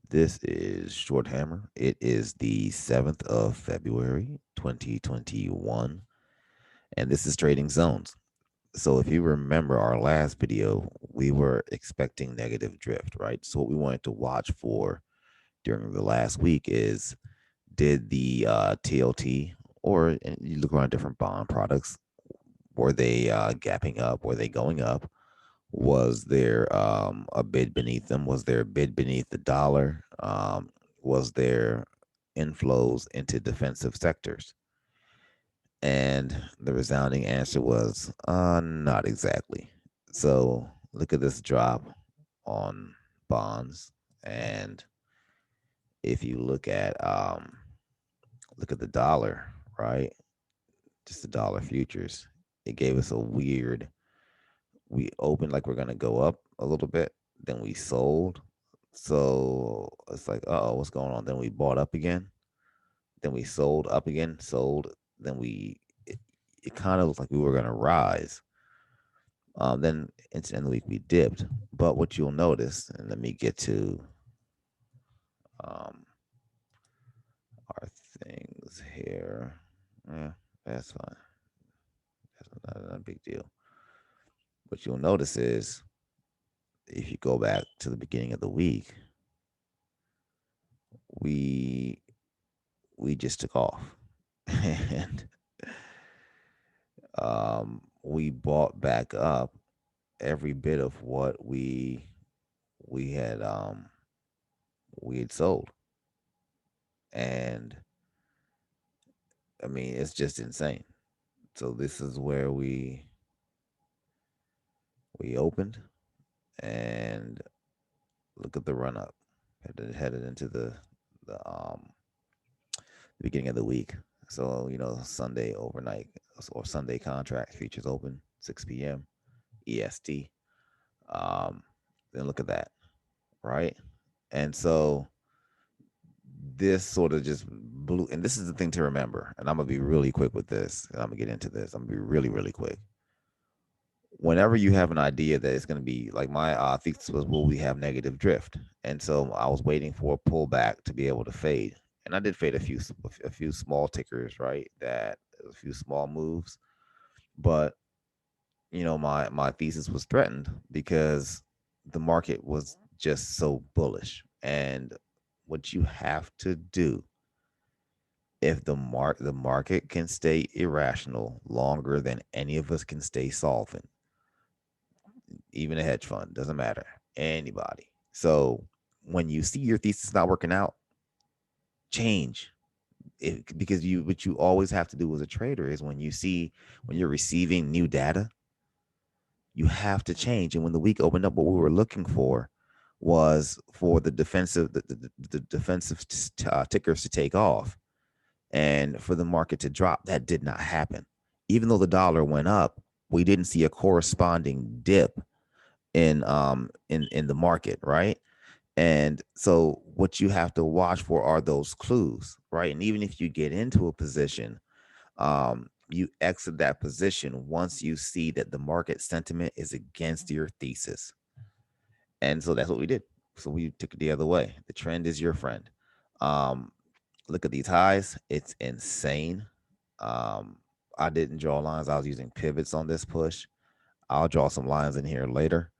This is Short Hammer. It is the 7th of February, 2021, and this is Trading Zones. So, if you remember our last video, we were expecting negative drift, right? So, what we wanted to watch for during the last week is did the TLT or and you look around different bond products, were they gapping up? Were they going up? Was there a bid beneath them? Was there a bid beneath the dollar? Was there inflows into defensive sectors? And the resounding answer was not exactly. So look at this drop on bonds, and if you look at the dollar, right? Just the dollar futures, it gave us a weird. We opened like we're gonna go up a little bit, then we sold. So it's like, oh, what's going on? Then we bought up again, then we sold up again, sold. Then it kind of looked like we were gonna rise. Then into the end of the week we dipped. But what you'll notice, and let me get to um our things here. Yeah, that's fine. That's not a big deal. What you'll notice is if you go back to the beginning of the week, we we just took off. And we bought back up every bit of what we had we had sold. And I mean, it's just insane. So this is where we opened, and look at the run up. Headed into the beginning of the week. So, Sunday overnight or Sunday contract futures open 6 p.m. EST. Um, then look at that, right? And so this sort of just blew. And this is the thing to remember. And I'm gonna be really quick with this. And I'm gonna get into this. I'm gonna be really, really quick. Whenever you have an idea that it's gonna be like my thesis was, will we have negative drift? And so I was waiting for a pullback to be able to fade. And I did fade a few small tickers, right? That a few small moves, but my thesis was threatened because the market was just so bullish. And what you have to do, if the market can stay irrational longer than any of us can stay solvent, even a hedge fund, doesn't matter, anybody. So when you see your thesis not working out, change because what you always have to do as a trader is when you're receiving new data, you have to change. And when the week opened up, what we were looking for was for the defensive tickers to take off and for the market to drop. That did not happen. Even though the dollar went up, we didn't see a corresponding dip in the market, right? And so what you have to watch for are those clues, right? And even if you get into a position, you exit that position once you see that the market sentiment is against your thesis. And so that's what we did. So we took it the other way. The trend is your friend. Um, Look at these highs. It's insane. Um, I didn't draw lines. I was using pivots on this push. I'll draw some lines in here later.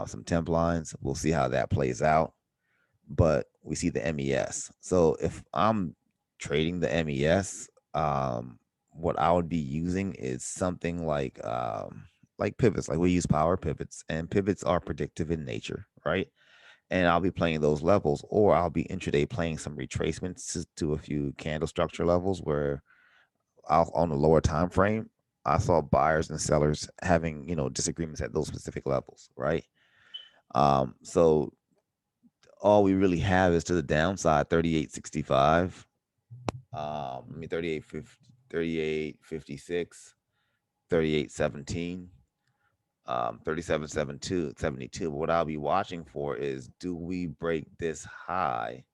Some temp lines. We'll see how that plays out. But we see the MES. So if I'm trading the MES, what I would be using is something like pivots. Like we use power pivots, and pivots are predictive in nature, right? And I'll be playing those levels, or I'll be intraday playing some retracements to a few candle structure levels where I'll on the lower time frame. I saw buyers and sellers having disagreements at those specific levels, right? So all we really have is to the downside 38.65, I mean 38.56, 38.17, 37.72. But what I'll be watching for is, do we break this high?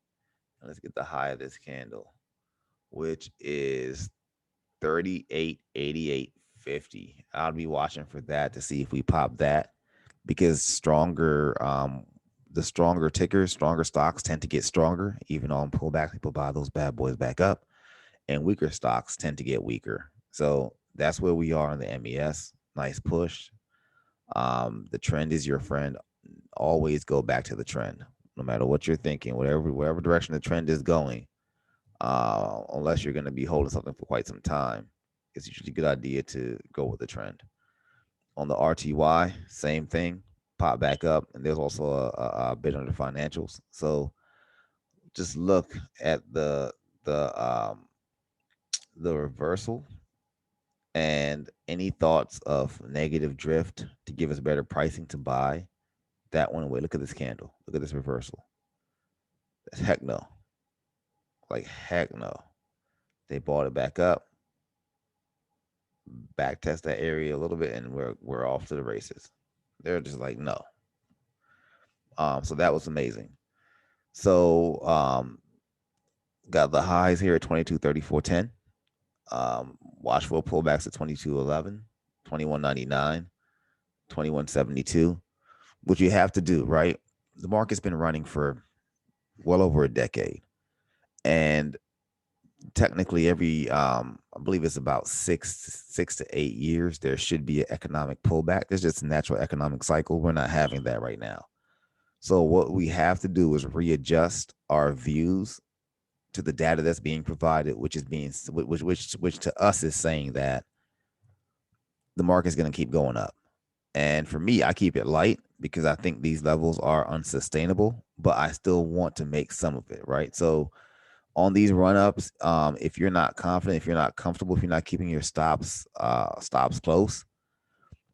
Let's get the high of this candle, which is 38.88.50. I'll be watching for that to see if we pop that, because stronger the stronger tickers, stronger stocks tend to get stronger. Even on pullbacks, people buy those bad boys back up, and weaker stocks tend to get weaker. So that's where we are in the MES. Nice push. The trend is your friend. Always go back to the trend, no matter what you're thinking, whatever direction the trend is going. Unless you're going to be holding something for quite some time, it's usually a good idea to go with the trend. On the RTY, same thing, pop back up, and there's also a bit under financials. So just look at the the reversal and any thoughts of negative drift to give us better pricing to buy that one away. Look at this candle. Look at this reversal. Heck no. Like heck no. They bought it back up, back test that area a little bit, and we're off to the races. They're just like no. So that was amazing. So got the highs here at 22.34.10. Watch for pullbacks at 22.11, 21.99, 21.72. What you have to do, right? The market's been running for well over a decade, and technically every I believe it's about 6 to 8 years there should be an economic pullback. There's just a natural economic cycle. We're not having that right now. So what we have to do is readjust our views to the data that's being provided, which is being which to us is saying that the market's going to keep going up. And for me, I keep it light because I think these levels are unsustainable, but I still want to make some of it, right? So on these run ups, if you're not confident, if you're not comfortable, if you're not keeping your stops close,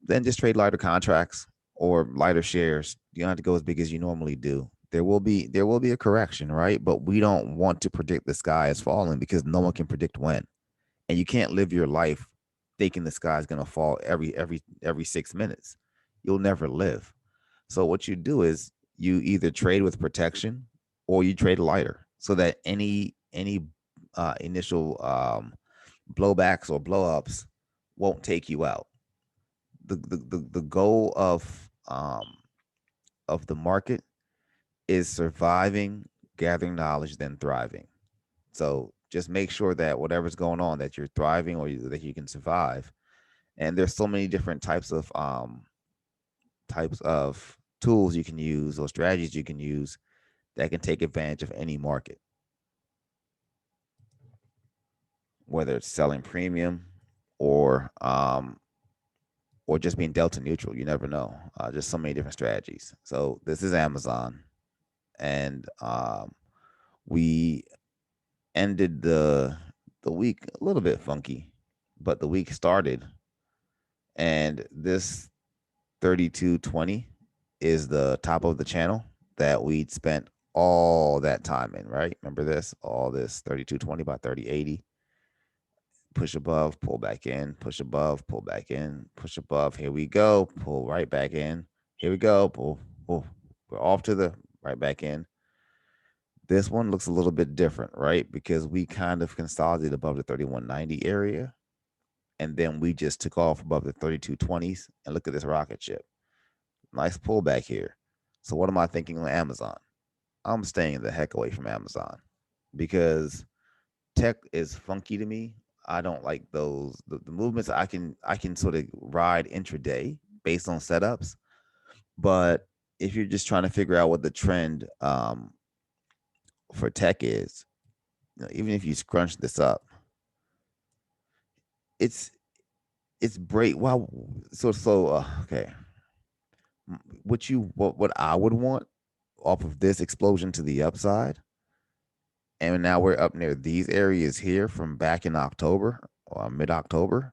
then just trade lighter contracts or lighter shares. You don't have to go as big as you normally do. There will be a correction, right? But we don't want to predict the sky is falling because no one can predict when, and you can't live your life thinking the sky is going to fall every 6 minutes. You'll never live. So what you do is you either trade with protection or you trade lighter, so that any initial blowbacks or blowups won't take you out. The goal of the market is surviving, gathering knowledge, then thriving. So just make sure that whatever's going on, that you're thriving or that you can survive. And there's so many different types of tools you can use or strategies you can use that can take advantage of any market, whether it's selling premium or um, or just being delta neutral. You never know. Just so many different strategies. So this is Amazon, and we ended the week a little bit funky, but the week started, and this 32.20 is the top of the channel that we'd spent all that time in, right? Remember this? All this 32.20 by 30.80. Push above, pull back in, push above, pull back in, push above. Here we go. Pull right back in. Here we go. Pull, pull. We're off to the right back in. This one looks a little bit different, right? Because we kind of consolidated above the 31.90 area, and then we just took off above the 32.20s. And look at this rocket ship. Nice pullback here. So what am I thinking on Amazon? I'm staying the heck away from Amazon because tech is funky to me. I don't like those the movements. I can sort of ride intraday based on setups, but if you're just trying to figure out what the trend for tech is, even if you scrunch this up, it's break. Wow, okay. What I would want off of this explosion to the upside, and now we're up near these areas here from back in October or mid-October.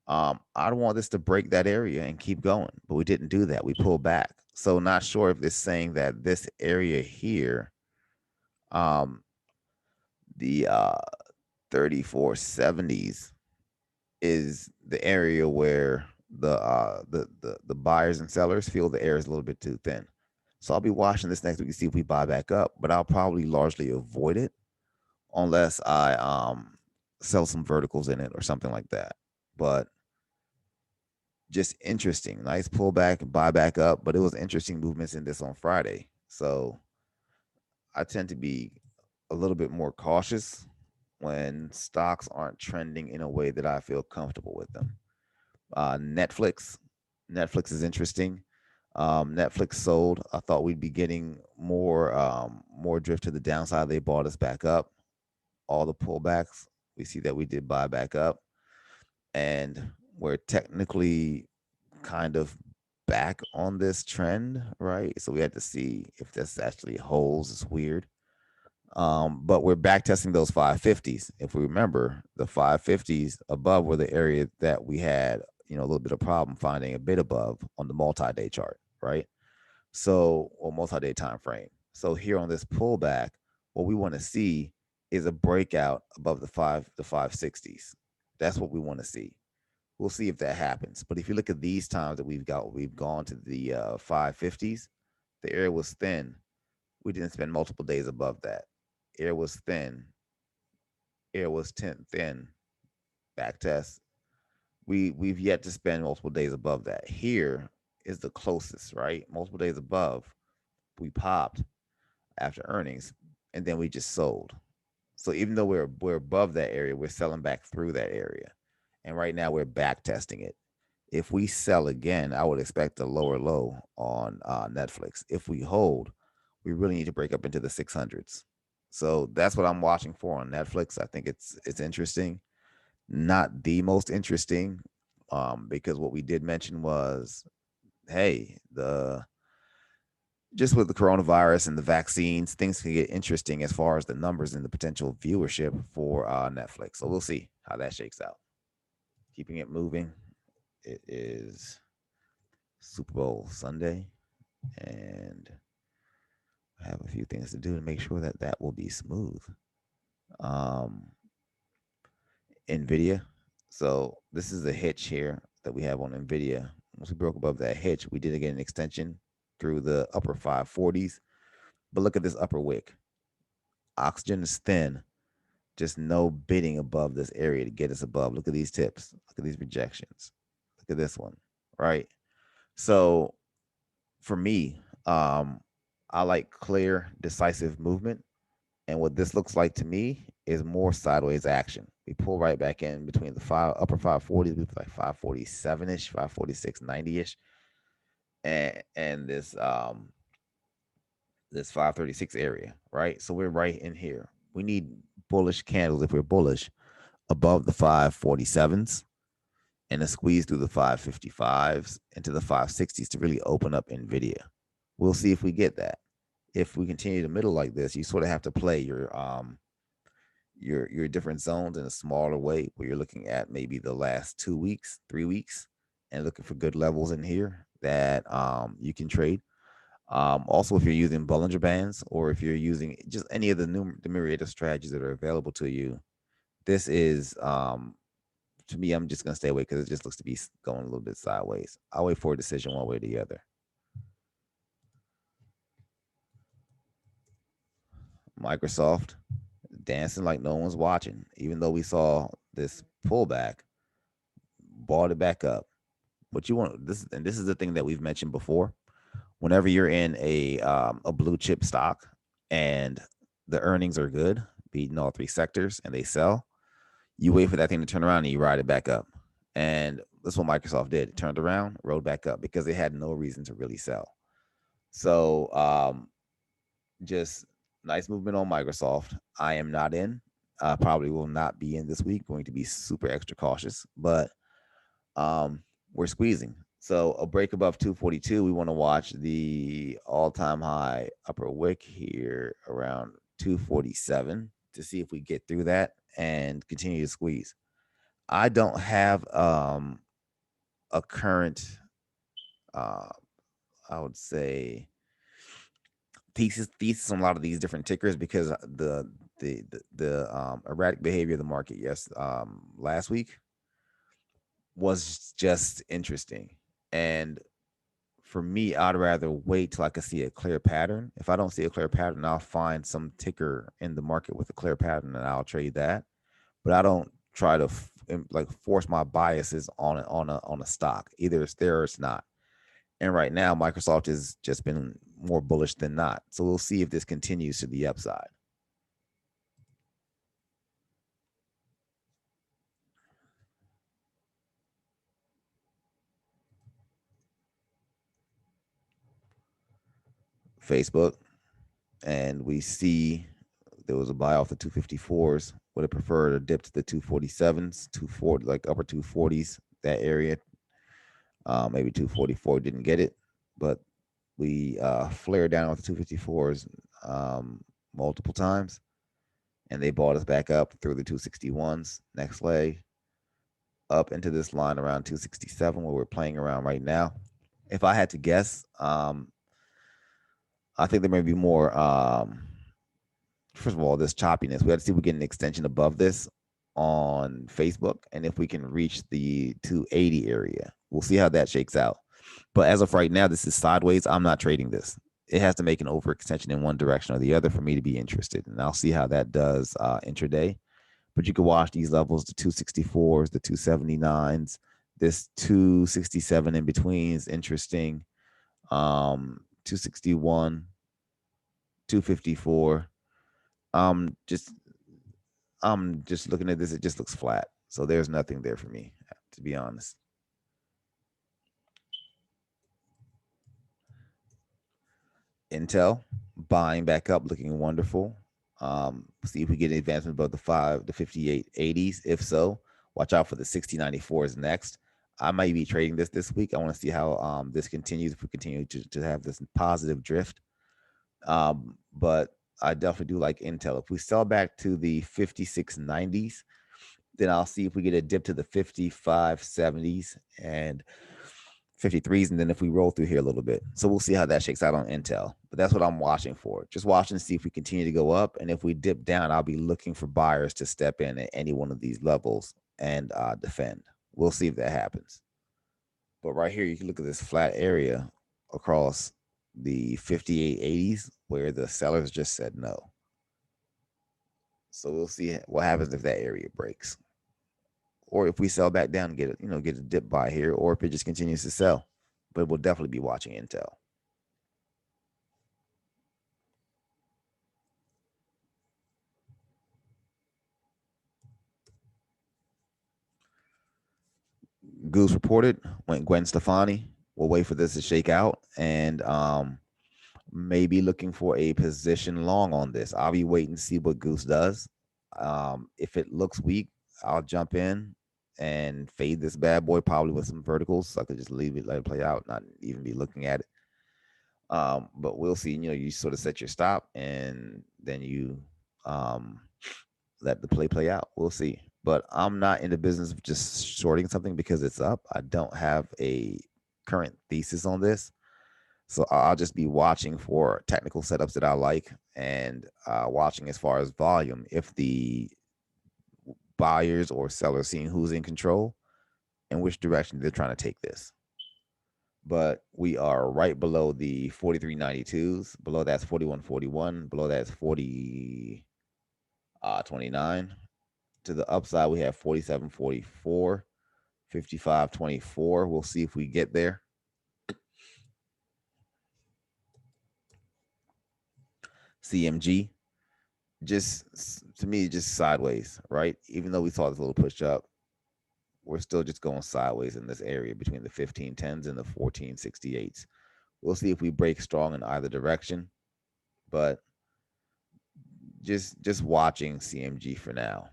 I don't want this to break that area and keep going, but we didn't do that. We pulled back. So not sure if it's saying that this area here, um, the 3470s is the area where the buyers and sellers feel the air is a little bit too thin. So I'll be watching this next week to see if we buy back up, but I'll probably largely avoid it unless I sell some verticals in it or something like that. But just interesting, nice pullback, buy back up. But it was interesting movements in this on Friday. So I tend to be a little bit more cautious when stocks aren't trending in a way that I feel comfortable with them. Netflix. Netflix is interesting. Netflix sold. I thought we'd be getting more drift to the downside. They bought us back up. All the pullbacks, we see that we did buy back up, and we're technically kind of back on this trend, right? So we had to see if this actually holds. It's weird. But we're back testing those 550s. If we remember, the 550s above were the area that we had, a little bit of problem finding a bit above on the multi-day chart, right? So, or multi-day time frame. So here on this pullback, what we want to see is a breakout above the 560s. That's what we want to see. We'll see if that happens. But if you look at these times that we've gone to the 550s. The area was thin. We didn't spend multiple days above that. Air was thin. Air was thin. Back test. We've yet to spend multiple days above that. Here is the closest, right? Multiple days above. We popped after earnings, and then we just sold. So even though we're above that area, we're selling back through that area, and right now we're back testing it. If we sell again, I would expect a lower low on Netflix. If we hold, we really need to break up into the 600s. So that's what I'm watching for on Netflix. I think it's interesting, not the most interesting, because what we did mention was, hey, the just with the coronavirus and the vaccines, things can get interesting as far as the numbers and the potential viewership for Netflix. So we'll see how that shakes out. Keeping it moving. It is Super Bowl Sunday, and I have a few things to do to make sure that that will be smooth. Um, NVIDIA. So this is the hitch here that we have on NVIDIA. Once we broke above that hitch, we did get an extension through the upper 540s. But look at this upper wick. Oxygen is thin. Just no bidding above this area to get us above. Look at these tips. Look at these rejections. Look at this one, right? So for me, I like clear, decisive movement. And what this looks like to me is more sideways action. We pull right back in between the upper 540s, we like 547 ish, 546, 90 ish, and this 536 area, right? So we're right in here. We need bullish candles if we're bullish above the 547s and a squeeze through the 555s into the 560s to really open up Nvidia. We'll see if we get that. If we continue to middle like this, you sort of have to play your different zones in a smaller way where you're looking at maybe the last 2 weeks, 3 weeks, and looking for good levels in here that you can trade. Also, if you're using Bollinger Bands or if you're using just any of the myriad of strategies that are available to you, this is to me, I'm just gonna stay away because it just looks to be going a little bit sideways. I'll wait for a decision one way or the other. Microsoft dancing like no one's watching, even though we saw this pullback, bought it back up. What you want this, and this is the thing that we've mentioned before. Whenever you're in a blue chip stock and the earnings are good, beating all three sectors, and they sell, you wait for that thing to turn around and you ride it back up. And that's what Microsoft did. It turned around, rode back up because they had no reason to really sell. So just nice movement on Microsoft. I am not in. Probably will not be in this week. Going to be super extra cautious, but we're squeezing. So a break above 242, we want to watch the all-time high upper wick here around 247 to see if we get through that and continue to squeeze. I don't have a current uh I would say thesis on a lot of these different tickers because the erratic behavior of the market last week was just interesting. And for me, I'd rather wait till I can see a clear pattern. If I don't see a clear pattern, I'll find some ticker in the market with a clear pattern and I'll trade that. But I don't try to like force my biases on a stock. Either it's there or it's not. And right now, Microsoft has just been more bullish than not. So we'll see if this continues to the upside. Facebook, and we see there was a buy off the 254s. Would have preferred a dip to the 247s, 240, like upper 240s, that area. Maybe 244 didn't get it, but we flared down with the 254s multiple times, and they bought us back up through the 261s. Next leg up into this line around 267, where we're playing around right now. If I had to guess, I think there may be more. First of all, this choppiness. We have to see if we get an extension above this on Facebook, and if we can reach the 280 area, we'll see how that shakes out. But as of right now, this is sideways. I'm not trading this. It has to make an overextension in one direction or the other for me to be interested, and I'll see how that does intraday. But you can watch these levels: the 264s, the 279s, this 267 in between is interesting. 261, 254. Just I'm just looking at this, it just looks flat. So there's nothing there for me, to be honest. Intel buying back up, looking wonderful. See if we get an advancement above the 5880s. If so, watch out for the 6094s next. I might be trading this week. I want to see how this continues. If we continue to have this positive drift, but I definitely do like Intel. If we sell back to the 5690s, then I'll see if we get a dip to the 5570s and 53s, and then if we roll through here a little bit. So we'll see how that shakes out on Intel. But that's what I'm watching for. Just watching to see if we continue to go up. And if we dip down, I'll be looking for buyers to step in at any one of these levels and defend. We'll see if that happens. But right here, you can look at this flat area across the 5880s where the sellers just said no. So we'll see what happens if that area breaks, or if we sell back down and get a dip buy here, or if it just continues to sell. But we'll definitely be watching Intel. GOOS reported, went Gwen Stefani. We'll wait for this to shake out, and maybe looking for a position long on this. I'll be waiting to see what GOOS does. If it looks weak, I'll jump in and fade this bad boy, probably with some verticals. So I could just leave it, let it play out, not even be looking at it. But we'll see. You sort of set your stop, and then you let the play out. We'll see. But I'm not in the business of just shorting something because it's up. I don't have a current thesis on this. So I'll just be watching for technical setups that I like, and watching as far as volume. If the buyers or sellers seeing who's in control and which direction they're trying to take this. But we are right below the 43.92s. Below that's 41.41. Below that's 40.29. To the upside, we have 47.44, 55.24. We'll see if we get there. CMG, just to me, just sideways, right? Even though we saw this little push up, we're still just going sideways in this area between the 15.10s and the 14.68s. We'll see if we break strong in either direction, but just watching CMG for now.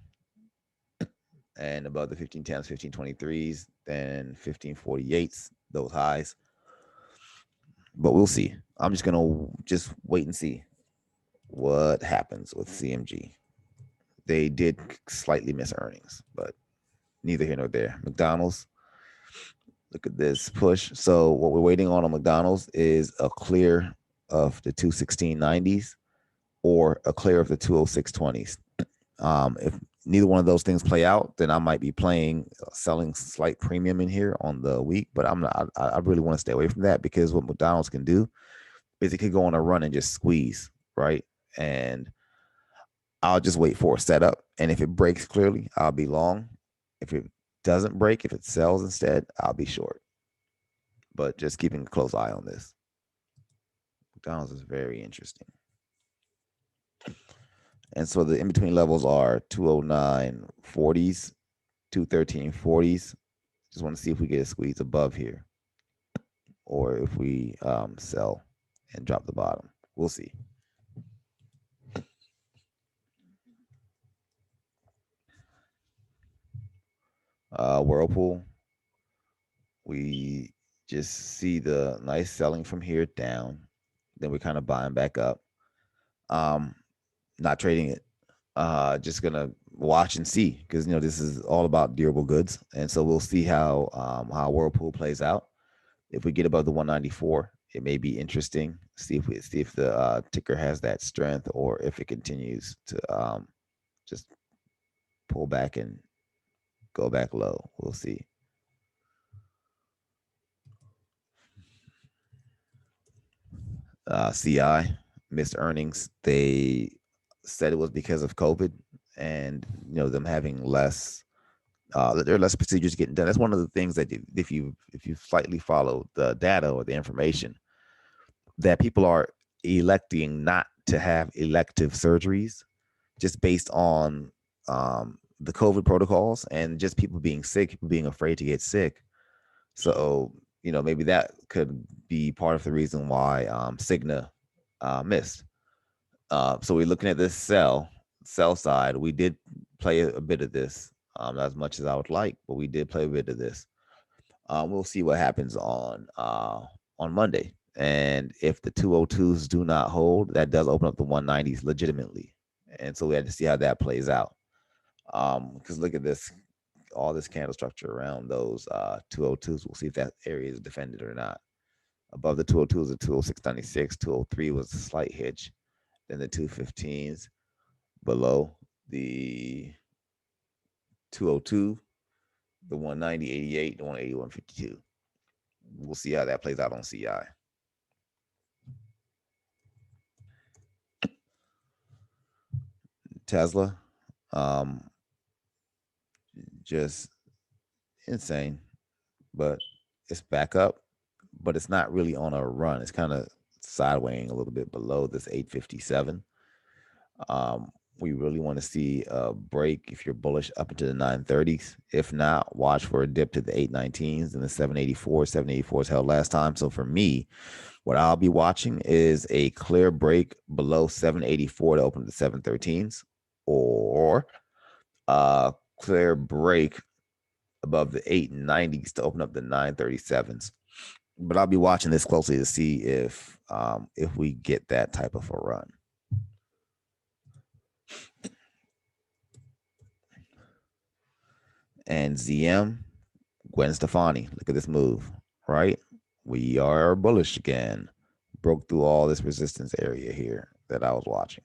And above the 15.10s, 15.23s, then 15.48s, those highs. But we'll see. I'm just gonna just wait and see what happens with CMG. They did slightly miss earnings, but neither here nor there. McDonald's, look at this push. So what we're waiting on McDonald's is a clear of the 216.90s or a clear of the 206.20s. If neither one of those things play out, then I might be selling slight premium in here on the week, but I'm not. I really want to stay away from that, because what McDonald's can do is it could go on a run and just squeeze, right? And I'll just wait for a setup, and if it breaks clearly, I'll be long. If it doesn't break, if it sells instead, I'll be short. but just keeping a close eye on this. McDonald's is very interesting. And so the in-between levels are 209.40s, 213.40s. Just want to see if we get a squeeze above here or if we sell and drop the bottom. We'll see. Whirlpool, we just see the nice selling from here down. Then we're kind of buying back up. Not trading it. Just gonna watch and see because this is all about durable goods, and so we'll see how Whirlpool plays out. If we get above the 194, it may be interesting. See if the ticker has that strength, or if it continues to just pull back and go back low. We'll see. CI missed earnings. They said it was because of COVID and them having less. There are less procedures getting done. That's one of the things that if you slightly follow the data or the information, that people are electing not to have elective surgeries just based on the COVID protocols and just people being sick, people being afraid to get sick. So maybe that could be part of the reason why Cigna missed. So we're looking at this sell side. We did play a bit of this, not as much as I would like, but we did play a bit of this. We'll see what happens on Monday, and if the 202s do not hold, that does open up the 190s legitimately, and so we have to see how that plays out. Because look at this, all this candle structure around those 202s. We'll see if that area is defended or not. Above the 202s, the 206.96, 203 was a slight hitch. Then the 215s below the 202, the 190.88, the 181.52. We'll see how that plays out on CI. Tesla, just insane, but it's back up, but it's not really on a run. It's kind of sidewaying a little bit below this 857. We really want to see a break if you're bullish up into the 930s. If not, watch for a dip to the 819s and the 784. 784s held last time. So for me, what I'll be watching is a clear break below 784 to open the 713s, or a clear break above the 890s to open up the 937s. But I'll be watching this closely to see if we get that type of a run. And ZM, Gwen Stefani, look at this move, right? We are bullish again. Broke through all this resistance area here that I was watching.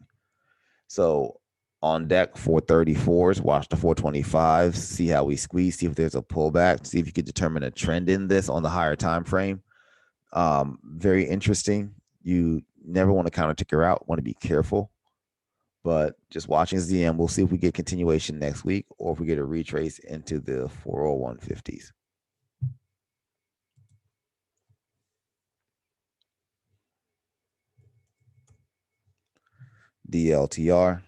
So on deck, 434s, watch the 425s, see how we squeeze, see if there's a pullback, see if you could determine a trend in this on the higher time frame. Very interesting. You never want to counter ticker out, want to be careful. But just watching ZM, we'll see if we get continuation next week or if we get a retrace into the 401.50s. DLTR,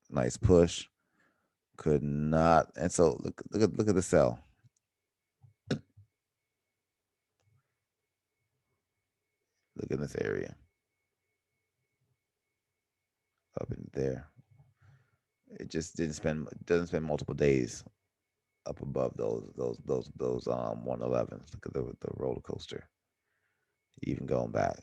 nice push. Could not. And so look at the sell. Look in this area. Up in there. It just doesn't spend multiple days up above those 111s. Look at the roller coaster. Even going back.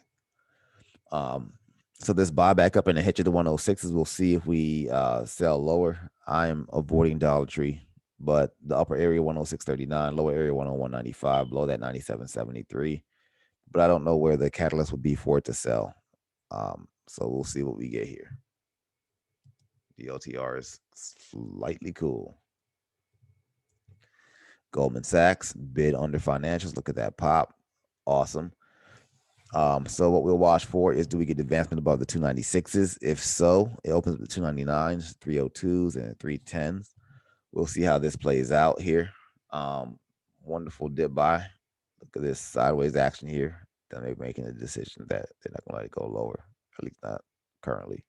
So this buyback up in the hitch of the 106s, we'll see if we sell lower. I am avoiding Dollar Tree, but the upper area 106.39, lower area 101.95, below that 97.73. But I don't know where the catalyst would be for it to sell. So we'll see what we get here. The DLTR is slightly cool. Goldman Sachs bid under financials. Look at that pop. Awesome. So what we'll watch for is, do we get advancement above the 296s? If so, it opens with the 299s, 302s, and 310s. We'll see how this plays out here. Wonderful dip by Look at this sideways action here. Then they're making a decision that they're not going to let it go lower, at least not currently.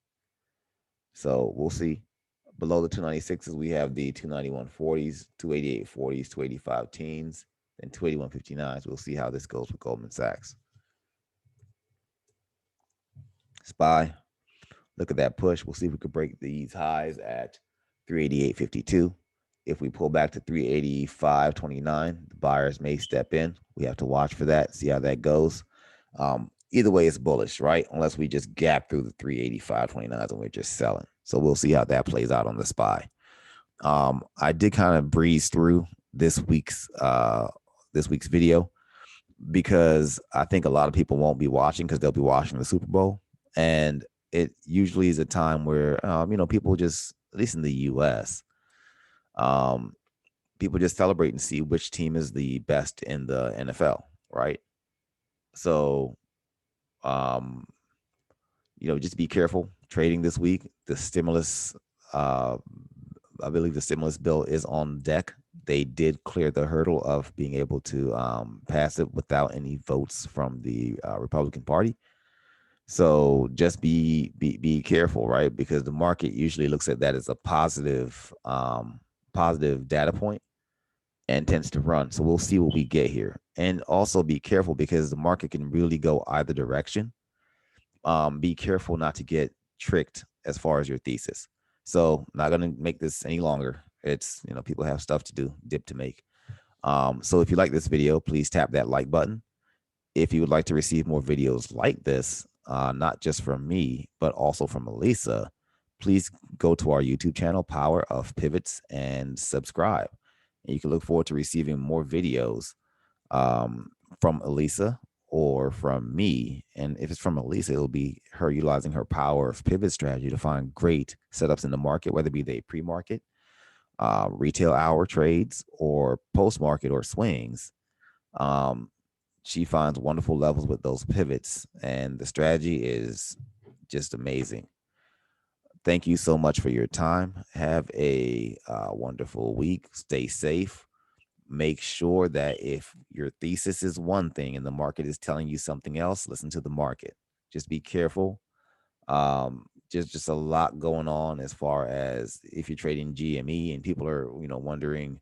So we'll see. Below the 296s, we have the 291.40s, 288.40s, 285 teens, and 281.59s. We'll see how this goes with Goldman Sachs. SPY, look at that push. We'll see if we could break these highs at 388.52. If we pull back to 385.29, the buyers may step in. We have to watch for that, see how that goes. Either way, it's bullish, right? Unless we just gap through the 385.29s and we're just selling. So we'll see how that plays out on the SPY. I did kind of breeze through this week's video because I think a lot of people won't be watching because they'll be watching the Super Bowl, and it usually is a time where people just, at least in the U.S., people just celebrate and see which team is the best in the NFL, right? So, just be careful trading this week. The stimulus, I believe the stimulus bill is on deck. They did clear the hurdle of being able to pass it without any votes from the Republican Party. So just be careful, right? Because the market usually looks at that as a positive data point and tends to run. So we'll see what we get here. And also be careful because the market can really go either direction. Be careful not to get tricked as far as your thesis. So not going to make this any longer. It's, people have stuff to do, dip to make. So if you like this video, please tap that like button. If you would like to receive more videos like this, not just from me, but also from Elisa, please go to our YouTube channel, Power of Pivots, and subscribe. And you can look forward to receiving more videos from Elisa or from me. And if it's from Elisa, it'll be her utilizing her power of pivot strategy to find great setups in the market, whether it be they pre-market, retail hour trades, or post-market or swings. She finds wonderful levels with those pivots, and the strategy is just amazing. Thank you so much for your time. Have a wonderful week. Stay safe. Make sure that if your thesis is one thing and the market is telling you something else, listen to the market. Just be careful. Just a lot going on as far as if you're trading GME and people are, wondering,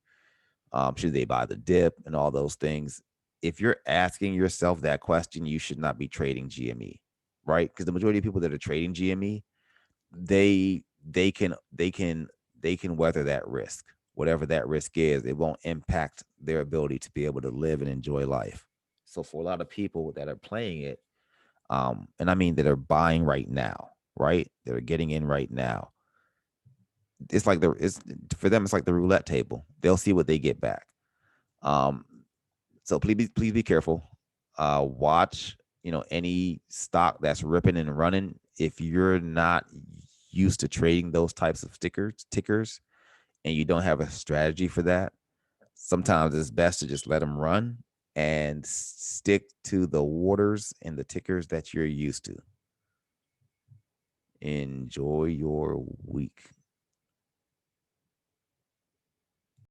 should they buy the dip and all those things. If you're asking yourself that question, you should not be trading GME, right? Because the majority of people that are trading GME, they can weather that risk. Whatever that risk is, it won't impact their ability to be able to live and enjoy life. So for a lot of people that are playing it, and I mean that are buying right now, right? That are getting in right now. It's like it's for them. It's like the roulette table. They'll see what they get back. Um, so please be careful. Watch, any stock that's ripping and running. If you're not used to trading those types of tickers, and you don't have a strategy for that, sometimes it's best to just let them run and stick to the waters and the tickers that you're used to. Enjoy your week.